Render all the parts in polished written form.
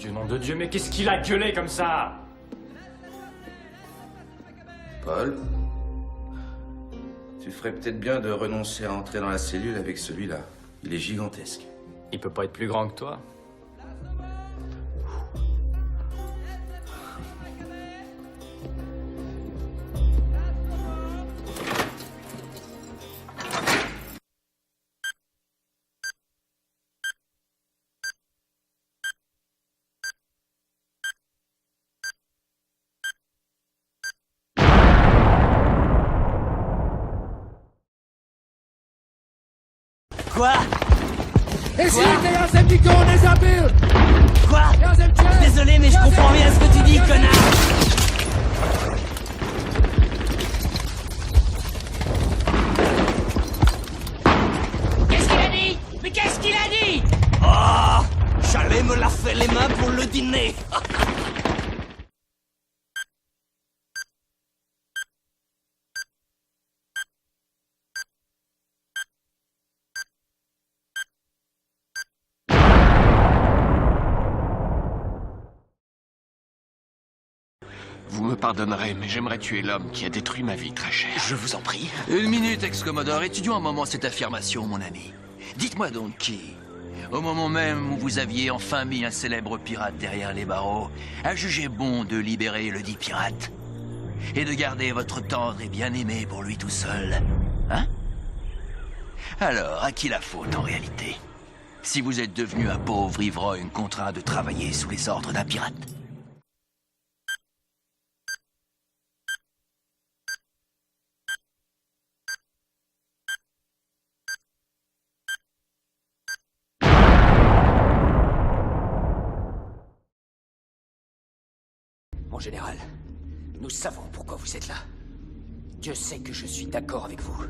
Dieu, nom de Dieu, mais qu'est-ce qu'il a gueulé comme ça? Paul, tu ferais peut-être bien de renoncer à entrer dans la cellule avec celui-là. Il est gigantesque. Il peut pas être plus grand que toi. Quoi? Quoi? Désolé, mais je comprends rien à ce que tu dis, connard! Qu'est-ce qu'il a dit? Mais qu'est-ce qu'il a dit? Oh! J'allais me laver les mains pour le dîner! Vous me pardonnerez, mais j'aimerais tuer l'homme qui a détruit ma vie très chère. Je vous en prie. Une minute, ex-commodore. Étudions un moment cette affirmation, mon ami. Dites-moi donc qui, au moment même où vous aviez enfin mis un célèbre pirate derrière les barreaux, a jugé bon de libérer le dit pirate et de garder votre tendre et bien-aimé pour lui tout seul, hein? Alors, à qui la faute en réalité? Si vous êtes devenu un pauvre ivrogne contraint de travailler sous les ordres d'un pirate? Mon général, nous savons pourquoi vous êtes là. Dieu sait que je suis d'accord avec vous.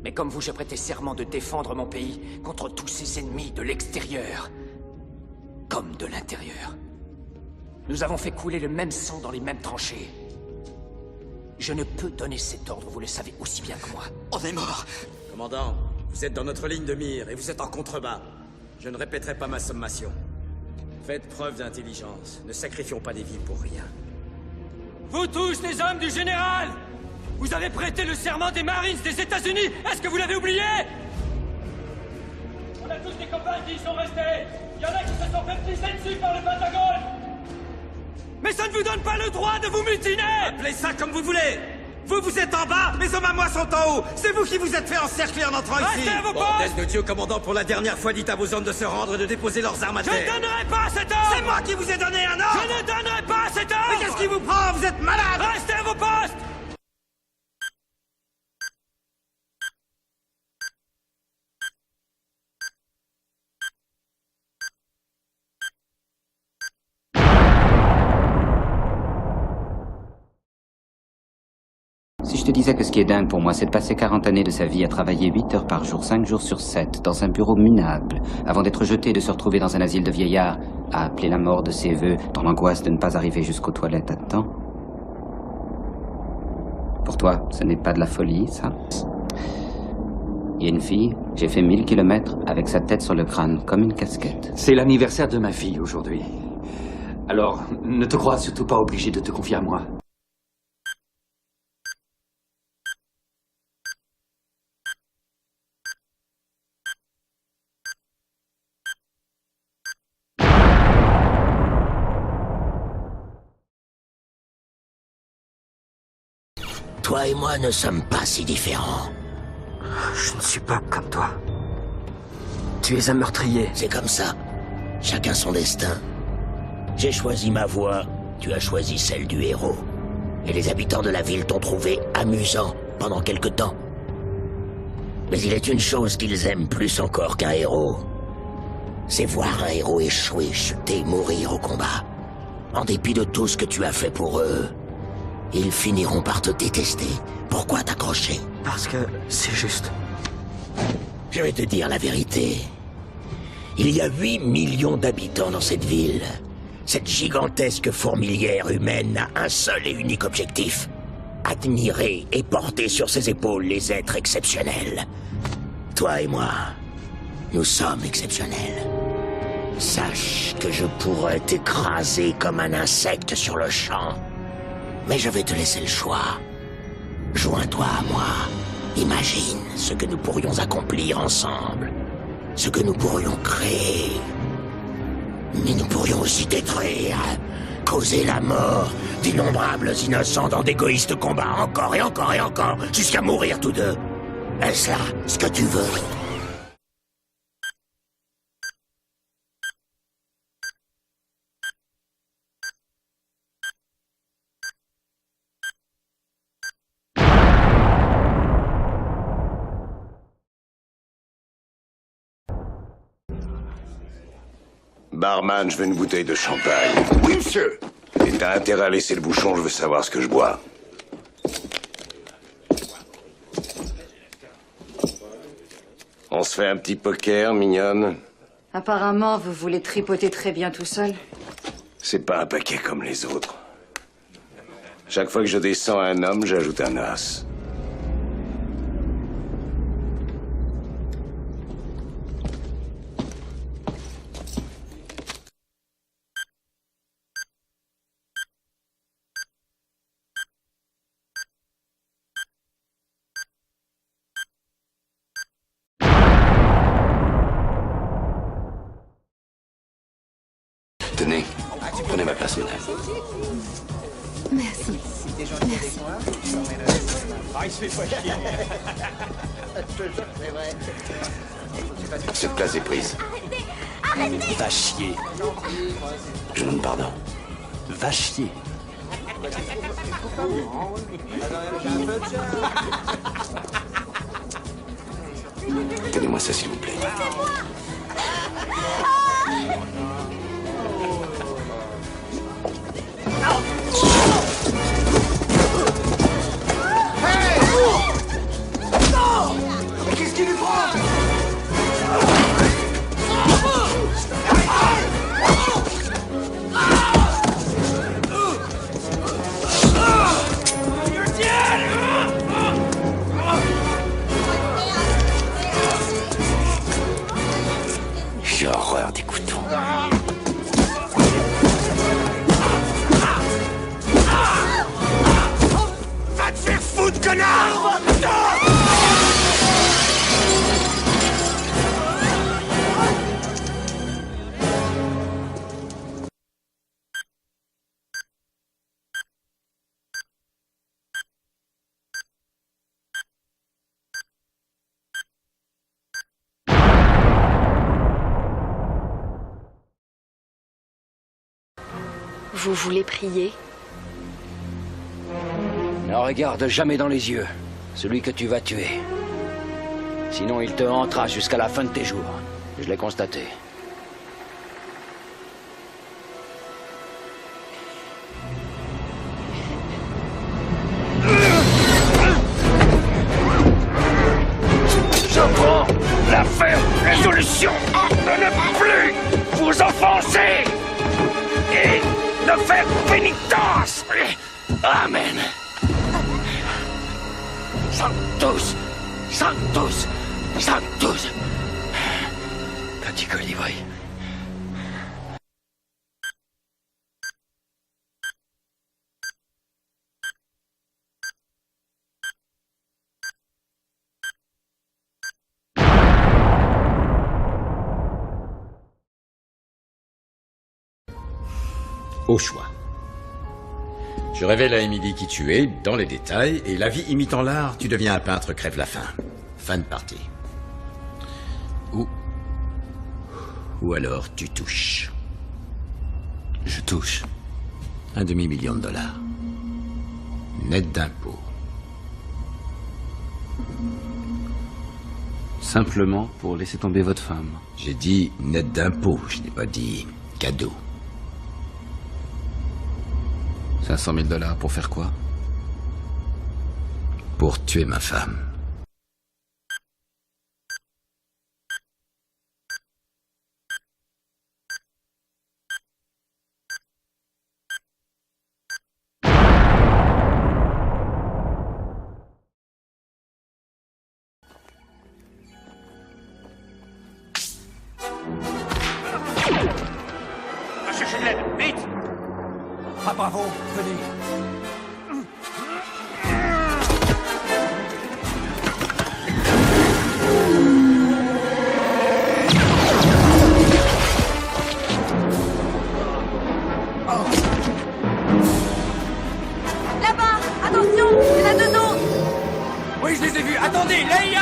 Mais comme vous, j'ai prêté serment de défendre mon pays contre tous ses ennemis de l'extérieur, comme de l'intérieur. Nous avons fait couler le même sang dans les mêmes tranchées. Je ne peux donner cet ordre, vous le savez aussi bien que moi. On est mort! Commandant, vous êtes dans notre ligne de mire et vous êtes en contrebas. Je ne répéterai pas ma sommation. Faites preuve d'intelligence. Ne sacrifions pas des vies pour rien. Vous tous, les hommes du général! Vous avez prêté le serment des Marines des États-Unis! Est-ce que vous l'avez oublié? On a tous des copains qui y sont restés! Il y en a qui se sont fait pisser dessus par le Pentagone! Mais ça ne vous donne pas le droit de vous mutiner! Appelez ça comme vous voulez! Vous êtes en bas, mes hommes à moi sont en haut! C'est vous qui vous êtes fait encercler en entrant ici! Restez à vos Bordel postes! de Dieu, commandant, pour la dernière fois, dites à vos hommes de se rendre et de déposer leurs armes à Je terre! ne donnerai pas cet ordre! C'est moi qui vous ai donné un ordre! Je ne donnerai pas cet ordre! Mais qu'est-ce qui vous prend? Vous êtes malade! Restez à vos postes! Si je te disais que ce qui est dingue pour moi, c'est de passer 40 années de sa vie à travailler 8 heures par jour, 5 jours sur 7, dans un bureau minable, avant d'être jeté et de se retrouver dans un asile de vieillards, à appeler la mort de ses vœux, dans l'angoisse de ne pas arriver jusqu'aux toilettes à temps. Pour toi, ce n'est pas de la folie, ça? Il y a une fille, j'ai fait 1000 kilomètres avec sa tête sur le crâne, comme une casquette. C'est l'anniversaire de ma fille aujourd'hui. Alors, ne te crois surtout pas obligé de te confier à moi. Toi et moi ne sommes pas si différents. Je ne suis pas comme toi. Tu es un meurtrier. C'est comme ça. Chacun son destin. J'ai choisi ma voie, tu as choisi celle du héros. Et les habitants de la ville t'ont trouvé amusant pendant quelque temps. Mais il est une chose qu'ils aiment plus encore qu'un héros. C'est voir un héros échouer, chuter, mourir au combat. En dépit de tout ce que tu as fait pour eux, ils finiront par te détester. Pourquoi t'accrocher? Parce que c'est juste. Je vais te dire la vérité. Il y a 8 millions d'habitants dans cette ville. Cette gigantesque fourmilière humaine a un seul et unique objectif. Admirer et porter sur ses épaules les êtres exceptionnels. Toi et moi, nous sommes exceptionnels. Sache que je pourrais t'écraser comme un insecte sur le champ. Mais je vais te laisser le choix. Joins-toi à moi. Imagine ce que nous pourrions accomplir ensemble. Ce que nous pourrions créer. Mais nous pourrions aussi détruire, causer la mort d'innombrables innocents dans d'égoïstes combats encore et encore et encore, jusqu'à mourir tous deux. Est-ce là ce que tu veux? Barman, je veux une bouteille de champagne. Oui, monsieur. Et t'as intérêt à laisser le bouchon, je veux savoir ce que je bois. On se fait un petit poker, mignonne? Apparemment, vous voulez tripoter très bien tout seul. C'est pas un paquet comme les autres. Chaque fois que je descends un homme, j'ajoute un as. Tenez, prenez ma place, madame. Merci. Merci. Cette place est prise. Va chier. Je demande pardon. Va chier. Donnez-moi ça, s'il vous plaît. Qu'est-ce qu'il lui prend? J'ai horreur des couteaux. Va te faire foutre, connard! Vous voulez prier? Ne regarde jamais dans les yeux celui que tu vas tuer. Sinon, il te hantera jusqu'à la fin de tes jours. Je l'ai constaté. Je prends la ferme résolution de ne plus vous offenser et de faire pénitence. Amen. Sanctus, Sanctus, Sanctus. Petit colibri. Au choix. Je révèle à Emily qui tu es, dans les détails, et la vie imitant l'art, tu deviens un peintre crève la faim. Fin de partie. Ou alors tu touches. Je touche. $1,5 million. Net d'impôts. Simplement pour laisser tomber votre femme. J'ai dit net d'impôts, je n'ai pas dit cadeau. $500 000 pour faire quoi? Pour tuer ma femme. Bravo, venez. Là-bas! Attention! Il y en a deux autres! Oui, je les ai vus. Attendez, Leia!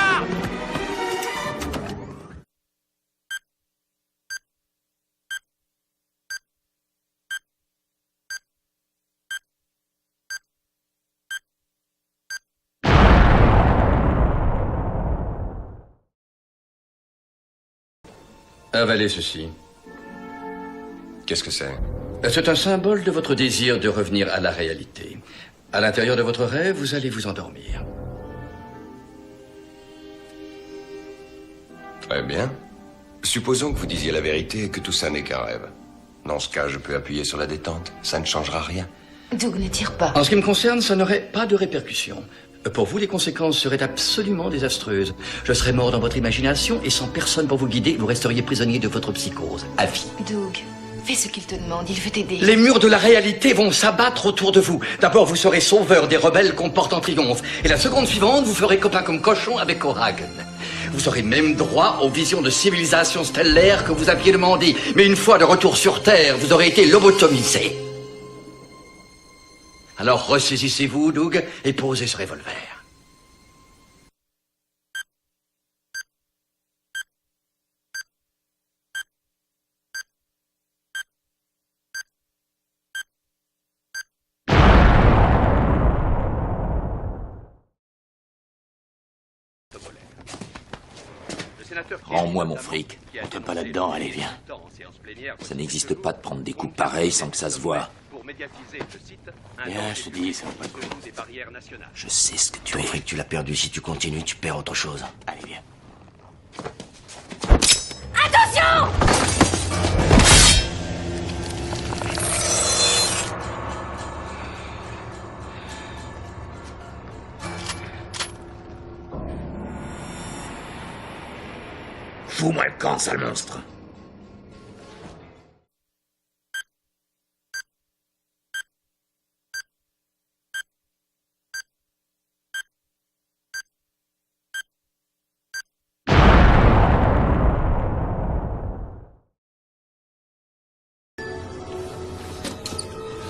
Avalez ceci. Qu'est-ce que c'est? C'est un symbole de votre désir de revenir à la réalité. À l'intérieur de votre rêve, vous allez vous endormir. Très bien. Supposons que vous disiez la vérité et que tout ça n'est qu'un rêve. Dans ce cas, je peux appuyer sur la détente. Ça ne changera rien. Doug, ne tire pas. En ce qui me concerne, ça n'aurait pas de répercussions. Pour vous, les conséquences seraient absolument désastreuses. Je serais mort dans votre imagination et sans personne pour vous guider, vous resteriez prisonnier de votre psychose, à vie. Doug, fais ce qu'il te demande, il veut t'aider. Les murs de la réalité vont s'abattre autour de vous. D'abord, vous serez sauveur des rebelles qu'on porte en triomphe. Et la seconde suivante, vous ferez copain comme cochon avec O'Hagan. Vous aurez même droit aux visions de civilisation stellaire que vous aviez demandées. Mais une fois de retour sur Terre, vous aurez été lobotomisé. Alors ressaisissez-vous, Doug, et posez ce revolver. Rends-moi mon fric. On t'aime pas là-dedans, allez, viens. Ça n'existe pas de prendre des coups pareils sans que ça se voie. Viens, je te dis, ça va pas de coup. Je sais ce que tu es. Ton fric, tu l'as perdu. Si tu continues, tu perds autre chose. Allez, viens. Attention! Fous-moi le camp, sale monstre.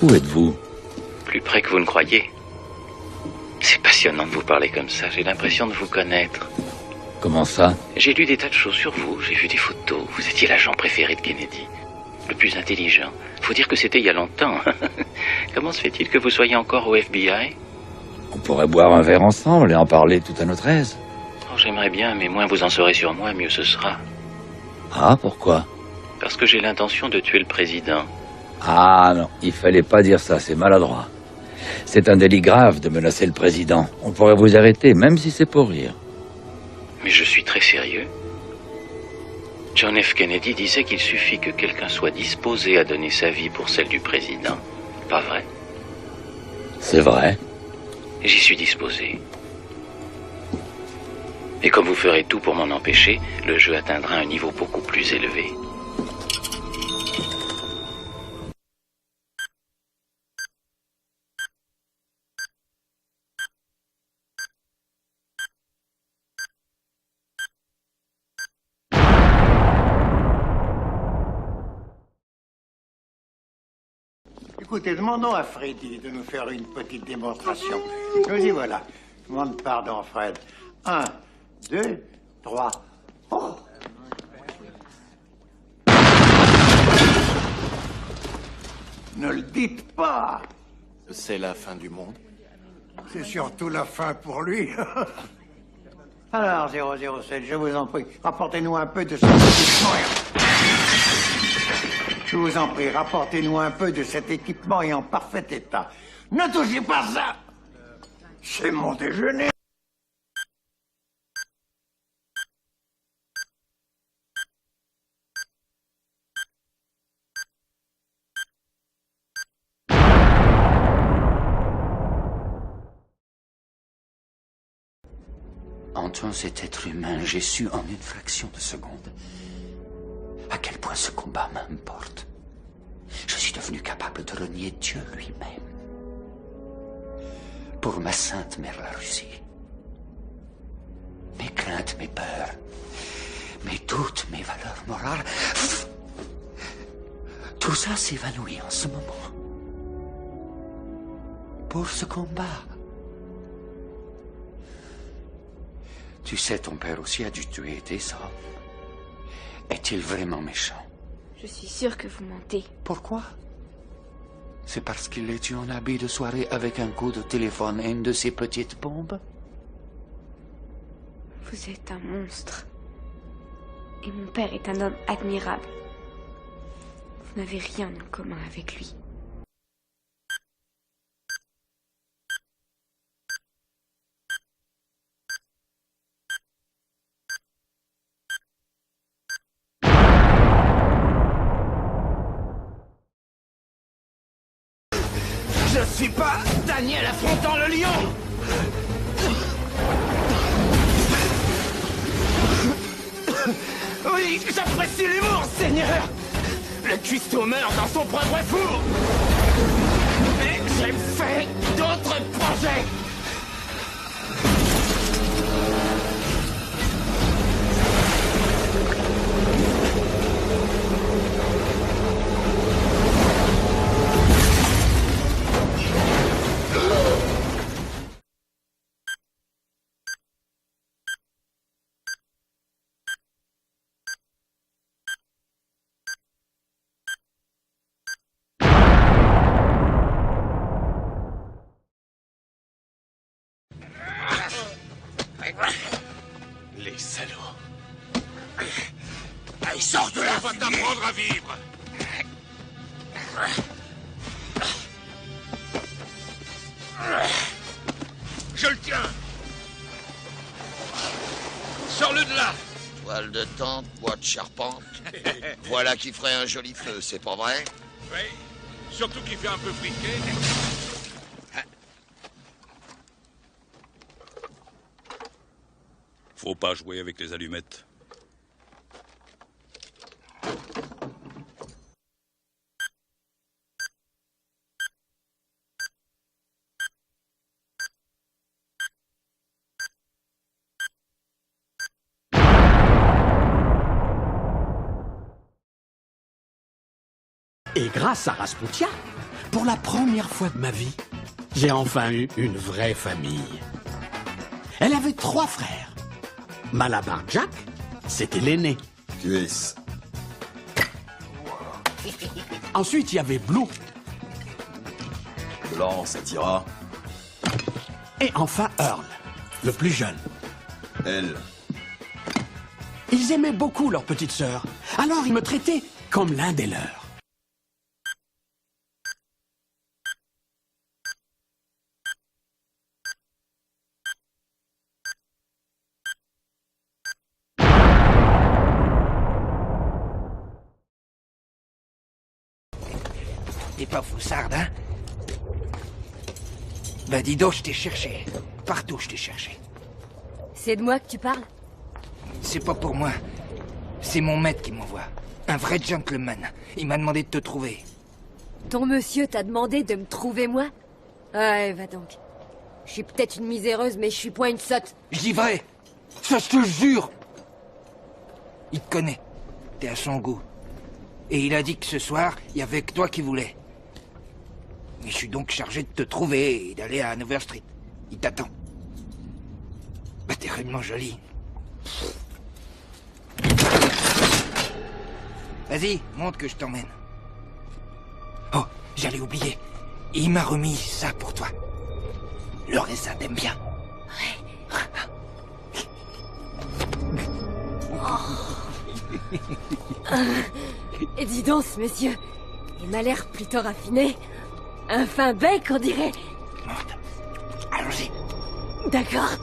Où êtes-vous? Plus près que vous ne croyez. C'est passionnant de vous parler comme ça, j'ai l'impression de vous connaître. Comment ça? J'ai lu des tas de choses sur vous, j'ai vu des photos. Vous étiez l'agent préféré de Kennedy. Le plus intelligent. Faut dire que c'était il y a longtemps. Comment se fait-il que vous soyez encore au FBI? On pourrait boire un verre ensemble et en parler tout à notre aise. Oh, j'aimerais bien, mais moins vous en saurez sur moi, mieux ce sera. Ah, pourquoi? Parce que j'ai l'intention de tuer le président. Ah non, il fallait pas dire ça, c'est maladroit. C'est un délit grave de menacer le président. On pourrait vous arrêter, même si c'est pour rire. Mais je suis très sérieux. John F. Kennedy disait qu'il suffit que quelqu'un soit disposé à donner sa vie pour celle du président. Pas vrai? C'est vrai. J'y suis disposé. Et comme vous ferez tout pour m'en empêcher, le jeu atteindra un niveau beaucoup plus élevé. Écoutez, demandons à Freddy de nous faire une petite démonstration. Nous y voilà. Je demande pardon, Fred. 1, 2, 3. Oh! Ne le dites pas! C'est la fin du monde? C'est surtout la fin pour lui. Alors, 007, je vous en prie, rapportez-nous un peu de cet équipement. Je vous en prie, rapportez-nous un peu de cet équipement et en parfait état. Ne touchez pas ça! C'est mon déjeuner. En tuant cet être humain, j'ai su en une fraction de seconde à quel point ce combat m'importe. Je suis devenu capable de renier Dieu lui-même. Pour ma sainte mère la Russie. Mes craintes, mes peurs, mes doutes, mes valeurs morales, tout ça s'évanouit en ce moment. Pour ce combat. Tu sais, ton père aussi a dû tuer des hommes. Est-il vraiment méchant? Je suis sûre que vous mentez. Pourquoi? C'est parce qu'il est en habit de soirée avec un coup de téléphone et une de ces petites bombes? Vous êtes un monstre. Et mon père est un homme admirable. Vous n'avez rien en commun avec lui. Je suis pas Daniel affrontant le lion! Oui, j'apprécie l'humour, Seigneur! Le cuistot meurt dans son propre four! Mais j'ai fait d'autres projets! Les salauds. Allez, sors de là! On va t'apprendre à vivre. Je le tiens. Sors-le de là. Toile de tente, bois de charpente. Voilà qui ferait un joli feu, c'est pas vrai? Oui, surtout qu'il fait un peu friqué. Faut pas jouer avec les allumettes. Et grâce à Rasputia, pour la première fois de ma vie, j'ai enfin eu une vraie famille. Elle avait 3 frères. Malabar Jack, c'était l'aîné. QS. Ensuite, il y avait Blue. Blanc, ça t'ira. Et enfin Earl, le plus jeune. Elle. Ils aimaient beaucoup leur petite sœur, alors ils me traitaient comme l'un des leurs. T'es pas foussarde, hein? Bah dis donc, je t'ai cherché. Partout, je t'ai cherché. C'est de moi que tu parles? C'est pas pour moi. C'est mon maître qui m'envoie. Un vrai gentleman. Il m'a demandé de te trouver. Ton monsieur t'a demandé de me trouver moi? Ouais, va donc. Je suis peut-être une miséreuse, mais je suis point une sotte. Je dis vrai. Ça, je te jure. Il te connaît. T'es à son goût. Et il a dit que ce soir, il y avait que toi qui voulais. Mais je suis donc chargé de te trouver et d'aller à Hanover Street. Il t'attend. Bah, t'es réellement jolie. Vas-y, montre que je t'emmène. Oh, j'allais oublier. Il m'a remis ça pour toi. Le raisin t'aime bien. Et dis donc, ce monsieur, il m'a l'air plutôt raffiné. Un fin bec, on dirait. Allons-y. D'accord.